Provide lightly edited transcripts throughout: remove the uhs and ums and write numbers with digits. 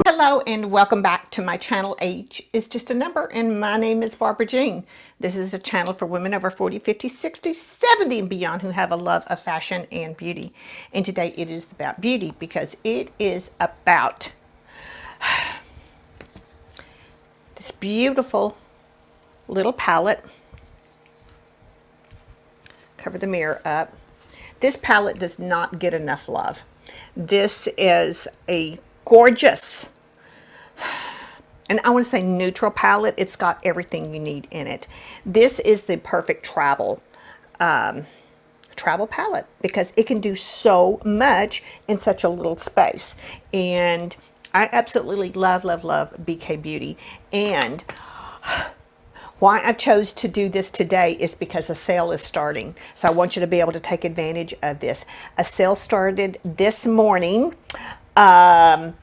Hello and welcome back to my channel. Age is just a number and my name is Barbara Jean. This is a channel for women over 40, 50, 60, 70 and beyond who have a love of fashion and beauty. And today it is about beauty because it is about this beautiful little palette. Cover the mirror up. This palette does not get enough love. This is a gorgeous, and I want to say neutral palette. It's got everything you need in it. This is the perfect travel palette because it can do so much in such a little space. And I absolutely love BK Beauty. And why I chose to do this today is because a sale is starting. So I want you to be able to take advantage of this. A sale started this morning. And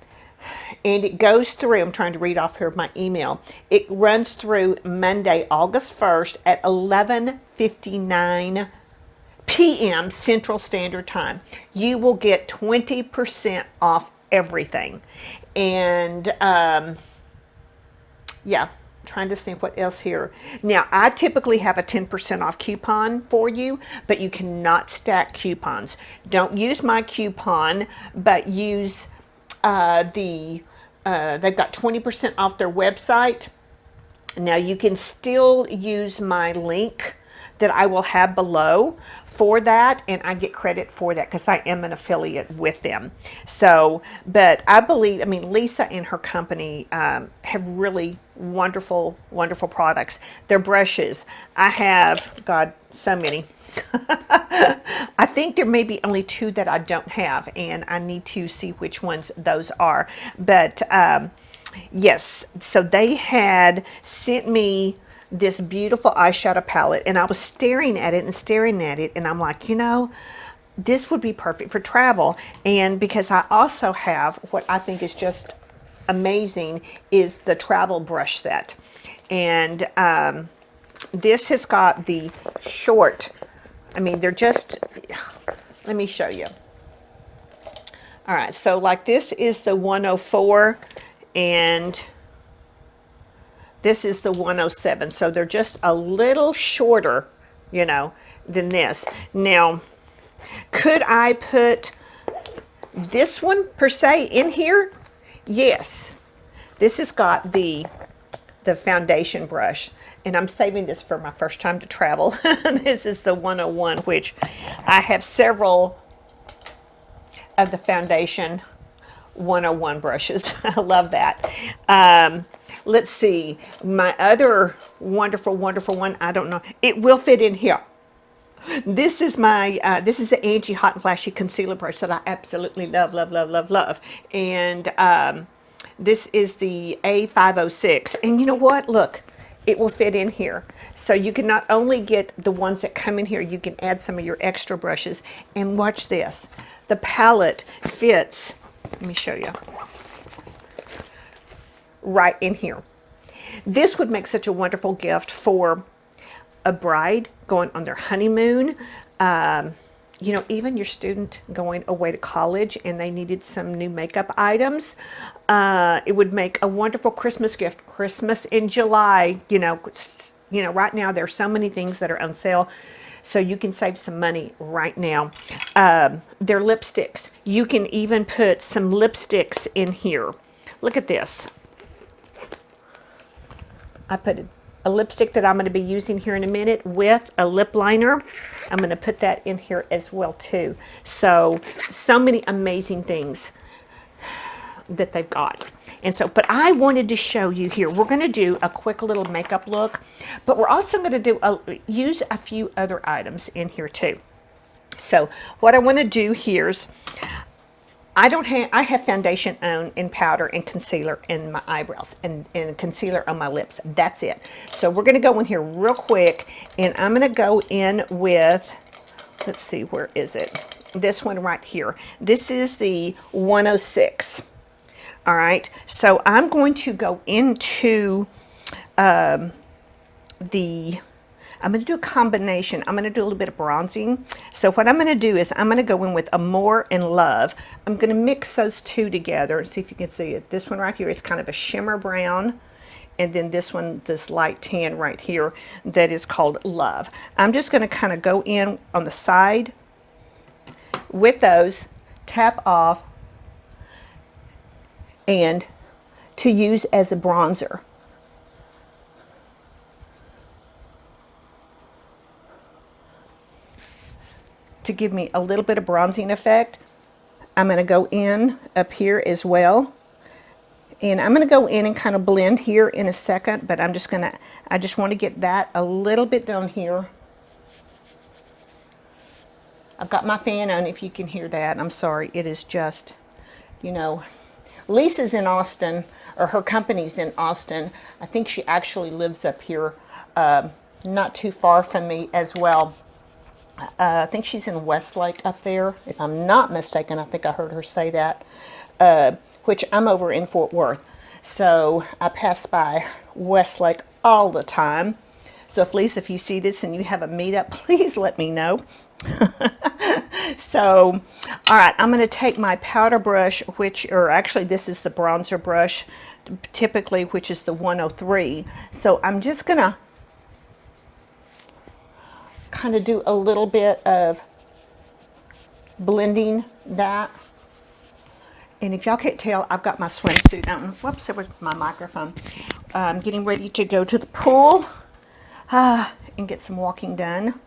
it goes through, I'm trying to read off here my email. It runs through Monday, August 1st at 11:59 p.m. Central Standard Time. You will get 20% off everything. And yeah, trying to think what else here. Now, I typically have a 10% off coupon for you, but you cannot stack coupons. Don't use my coupon, but use they've got 20% off their website. Now you can still use my link that I will have below for that, and I get credit for that because I am an affiliate with them. So, but I believe, I mean, Lisa and her company have really wonderful products. Their brushes, I have, God, so many. I think there may be only 2 that I don't have, and I need to see which ones those are. But yes, so they had sent me this beautiful eyeshadow palette, and I was staring at it, and I'm like, you know, this would be perfect for travel. And because I also have what I think is just amazing is the travel brush set. And this has got the short, I mean, they're just, let me show you. All right, so like this is the 104 and this is the 107. So they're just a little shorter, you know, than this. Now, could I put this one per se in here? Yes. This has got the foundation brush, and I'm saving this for my first time to travel. This is the 101, which I have several of the foundation 101 brushes. I love that. Let's see, my other wonderful one, I don't know, it will fit in here. This is my, this is the Angie Hot and Flashy Concealer Brush that I absolutely love. And this is the A506. And you know what? Look, it will fit in here. So you can not only get the ones that come in here, you can add some of your extra brushes. And watch this. The palette fits, let me show you, right in here. This would make such a wonderful gift for a bride going on their honeymoon. You know, even your student going away to college and they needed some new makeup items. It would make a wonderful Christmas gift. Christmas in July, you know, right now there are so many things that are on sale. So you can save some money right now. Their lipsticks. You can even put some lipsticks in here. Look at this. I put a lipstick that I'm going to be using here in a minute with a lip liner. I'm going to put that in here as well too. So many amazing things that they've got. And so, but I wanted to show you here, we're going to do a quick little makeup look, but we're also going to use a few other items in here too. So what I want to do here is, I have foundation on and powder and concealer in my eyebrows and concealer on my lips. That's it. So we're going to go in here real quick, and I'm going to go in with, let's see, where is it? This one right here. This is the 106. All right. So I'm going to go into the I'm going to do a combination. I'm going to do a little bit of bronzing. So what I'm going to do is I'm going to go in with Amore and Love. I'm going to mix those two together and see if you can see it. This one right here is kind of a shimmer brown. And then this one, this light tan right here, that is called Love. I'm just going to kind of go in on the side with those, tap off, and to use as a bronzer. To give me a little bit of bronzing effect, I'm going to go in up here as well. And I'm going to go in and kind of blend here in a second, but I just want to get that a little bit down here. I've got my fan on if you can hear that. I'm sorry, it is just, you know, Lisa's in Austin, or her company's in Austin. I think she actually lives up here, not too far from me as well. I think she's in Westlake up there, if I'm not mistaken. I think I heard her say that. Which I'm over in Fort Worth. So I pass by Westlake all the time. So if Lisa, if you see this and you have a meetup, please let me know. So, all right, I'm going to take my powder brush, or actually this is the bronzer brush, typically, which is the 103. So I'm just going to kind of do a little bit of blending that. And if y'all can't tell, I've got my swimsuit on. Whoops, there was my microphone. I'm getting ready to go to the pool and get some walking done.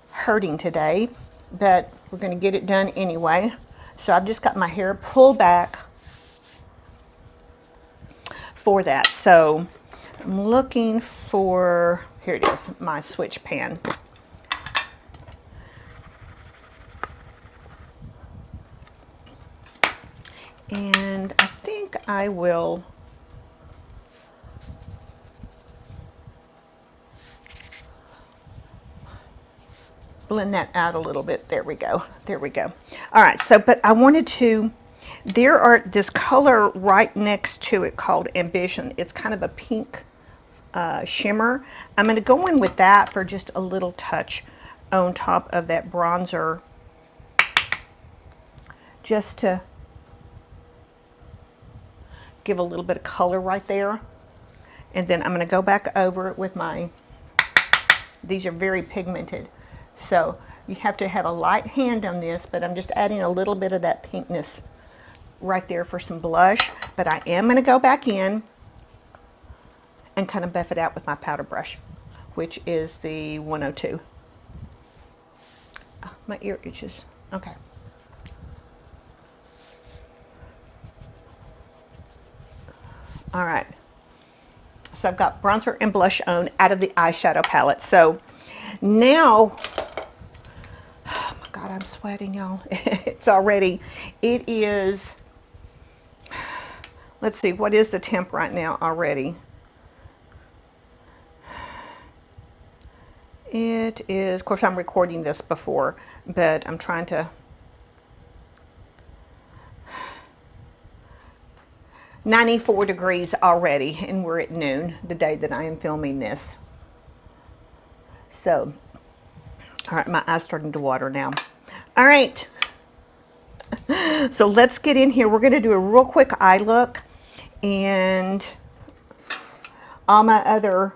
Hurting today, but we're going to get it done anyway. So I've just got my hair pulled back for that. So I'm looking for, here it is, my switch pan. And I think I will blend that out a little bit. There we go. There we go. All right. So, but I wanted to, there are this color right next to it called Ambition. It's kind of a pink shimmer. I'm going to go in with that for just a little touch on top of that bronzer, just to give a little bit of color right there. And then I'm going to go back over it with my, these are very pigmented, so you have to have a light hand on this, but I'm just adding a little bit of that pinkness right there for some blush. But I am going to go back in and kind of buff it out with my powder brush, which is the 102. Oh, my ear itches. Okay. All right. So I've got bronzer and blush on out of the eyeshadow palette. So now, oh my God, I'm sweating, y'all. It's already, it is, let's see, what is the temp right now already? It is, of course, I'm recording this before, but I'm trying to, 94 degrees already, and we're at noon the day that I am filming this. So, all right, my eyes starting to water now. All right, so let's get in here. We're going to do a real quick eye look, and all my other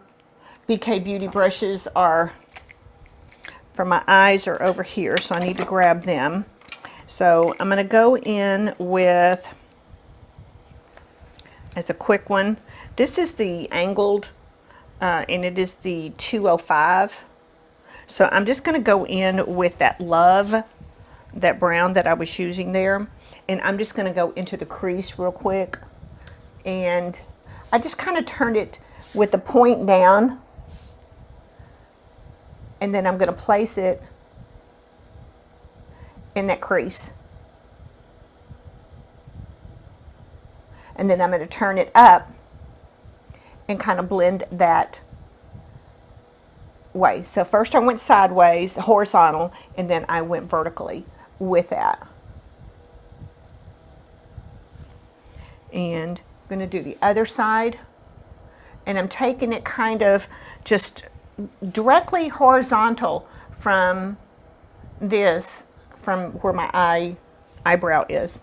BK Beauty brushes are for my eyes are over here, so I need to grab them. So I'm going to go in with, as a quick one, this is the angled, and it is the 205. So I'm just going to go in with that Love, that brown that I was using there, and I'm just going to go into the crease real quick, and I just kind of turned it with the point down, and then I'm going to place it in that crease. And then I'm going to turn it up and kind of blend that way. So first I went sideways, horizontal, and then I went vertically with that. And I'm going to do the other side. And I'm taking it kind of just directly horizontal from this, from where my eyebrow is.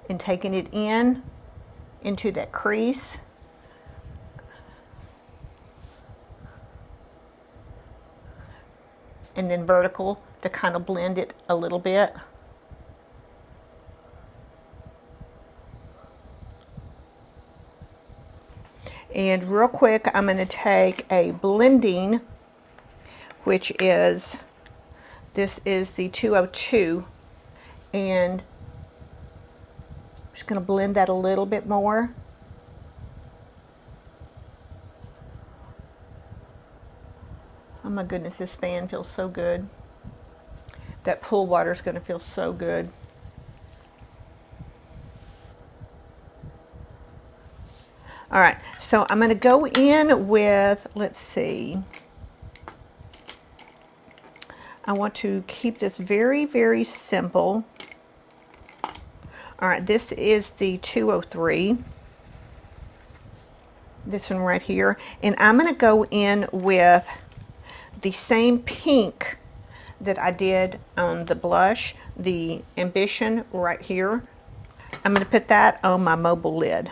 And taking it in into that crease. And then vertical to kind of blend it a little bit. And real quick, I'm going to take a blending, which is, this is the 202, and I'm just going to blend that a little bit more. Oh my goodness, this fan feels so good. That pool water is going to feel so good. All right, so I'm going to go in with, let's see. I want to keep this very, very simple. All right, this is the 203. This one right here. And I'm going to go in with the same pink that I did on the blush, the Ambition right here. I'm going to put that on my mobile lid.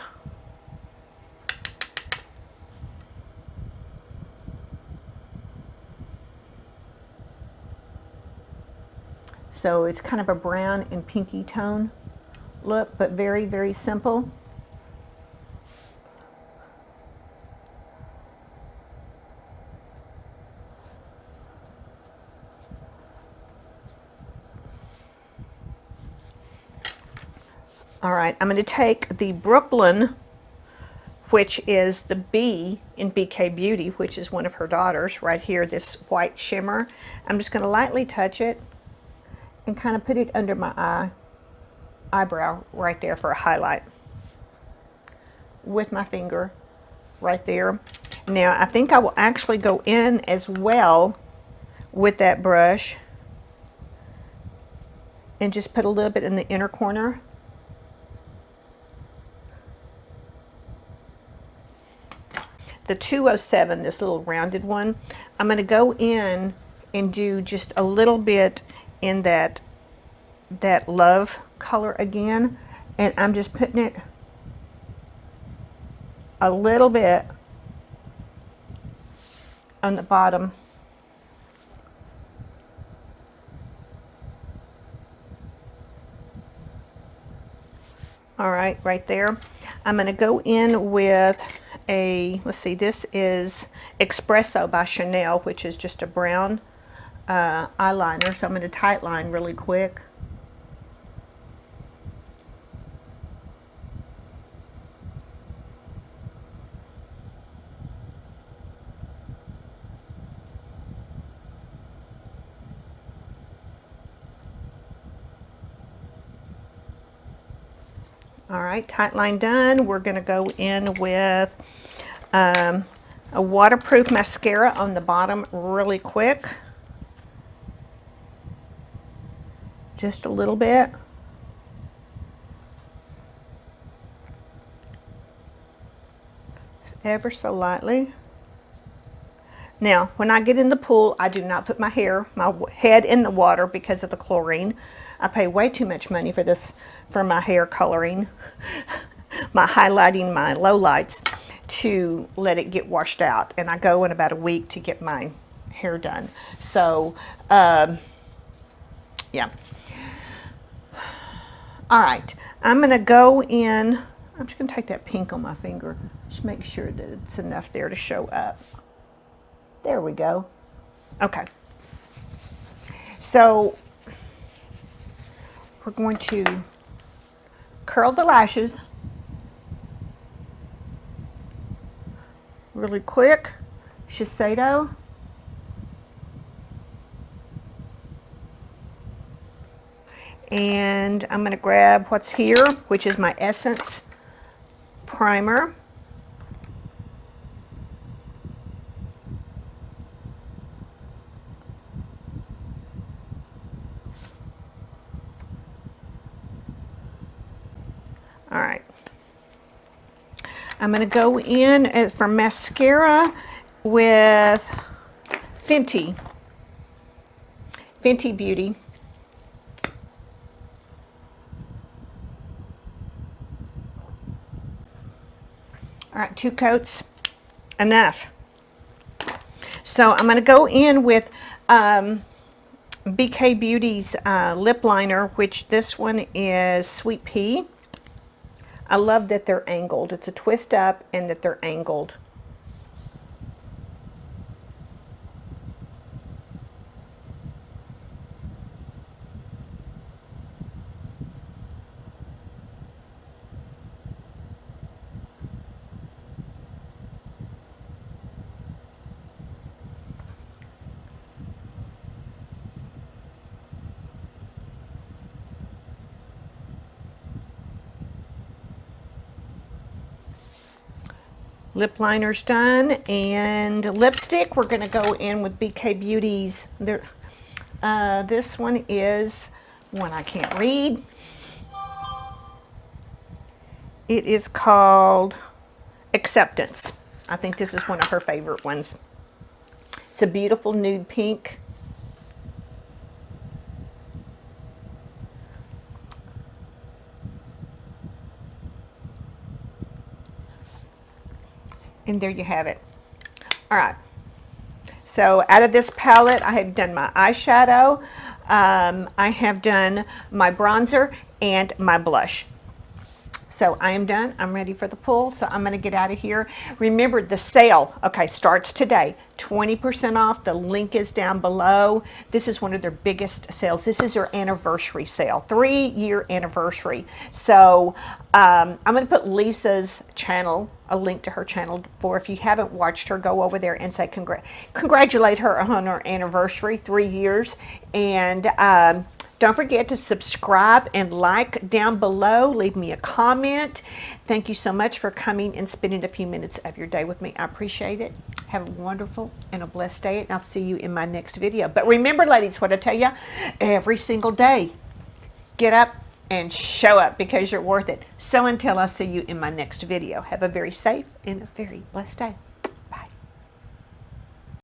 So it's kind of a brown and pinky tone look, but very, very simple. All right, I'm going to take the Brooklyn, which is the B in BK Beauty, which is one of her daughters, right here, this white shimmer. I'm just going to lightly touch it and kind of put it under my eyebrow right there for a highlight with my finger right there. Now, I think I will actually go in as well with that brush and just put a little bit in the inner corner. The 207, this little rounded one, I'm going to go in and do just a little bit in that love color again, and I'm just putting it a little bit on the bottom. All right, right there. I'm going to go in with a, let's see, this is Espresso by Chanel, which is just a brown eyeliner. So I'm going to tight line really quick. All right, tight line done. We're going to go in with a waterproof mascara on the bottom really quick. Just a little bit. Ever so lightly. Now, when I get in the pool, I do not put my head in the water because of the chlorine. I pay way too much money for this, for my hair coloring, my highlighting, my lowlights, to let it get washed out. And I go in about a week to get my hair done. So, yeah. All right, I'm gonna go in, I'm just gonna take that pink on my finger, just make sure that it's enough there to show up. There we go. Okay. So we're going to curl the lashes really quick. Shiseido. And I'm going to grab what's here, which is my Essence primer. I'm going to go in for mascara with Fenty Beauty. All right, 2 coats, enough. So I'm going to go in with BK Beauty's lip liner, which this one is Sweet Pea. I love that they're angled. It's a twist up and that they're angled. Lip liner's done, and lipstick, we're going to go in with BK Beauty's. This one is one I can't read. It is called Acceptance. I think this is one of her favorite ones. It's a beautiful nude pink. And there you have it. All right. So out of this palette, I have done my eyeshadow, I have done my bronzer, and my blush. So I am done. I'm ready for the pull. So I'm going to get out of here. Remember, the sale, okay, starts today. 20% off. The link is down below. This is one of their biggest sales. This is their anniversary sale, 3-year anniversary. So I'm going to put Lisa's channel, a link to her channel, for if you haven't watched her, go over there and say congratulate her on her anniversary, 3 years. And don't forget to subscribe and like down below. Leave me a comment. Thank you so much for coming and spending a few minutes of your day with me. I appreciate it. Have a wonderful and a blessed day, and I'll see you in my next video. But remember, ladies, what I tell you every single day, get up and show up, because you're worth it. So until I see you in my next video, have a very safe and a very blessed day.